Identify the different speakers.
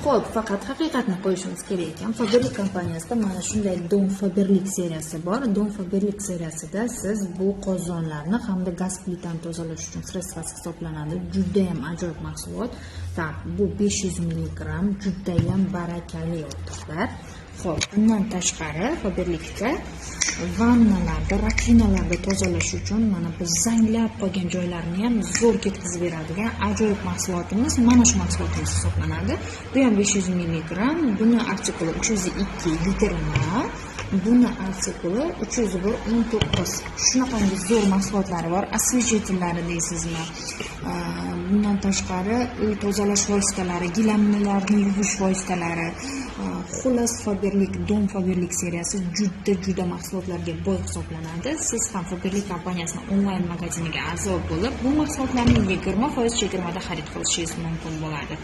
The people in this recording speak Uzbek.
Speaker 1: Xo'p, faqat haqiqatni qo'yishimiz kerak ekan. Faberlic kompaniyasida mana shunday Dom Faberlic seriyasi bor. Dom Faberlic seriyasida siz bu qozonlarni hamda gaz plitani tozalash uchun sredствоsi hisoblanadi. Juda ham ajoyib mahsulot. Tak, bu 500 mg, juda ham barakali ortiqlar. Xo'p, bundan tashqari Faberlic'da vannalarda, rakvinalarda tozalash uchun mana biz zanglab qolgan joylarni ham zo'r ketkazib beradigan ajoyib mahsulotimiz mana shu mahsulotimiz hisoblanadi. Bu ham 500 mg, buni artikuli 302 litrni, buni artikuli 319. Shunaqangi zo'r mahsulotlari bor. Освежителлari deysizmi? Bundan tashqari uy tozalash vositalari, gilamlarni yuvish vositalari, xullas Faberlic, Dom Faberlic seriyasi juda mahsulotlarga boy hisoblanadi. Siz ham Faberlic kompaniyasining onlayn magaziniga a'zo bo'lib, bu mahsulotlarni 20% chegirmada xarid qilishingiz mumkin bo'ladi.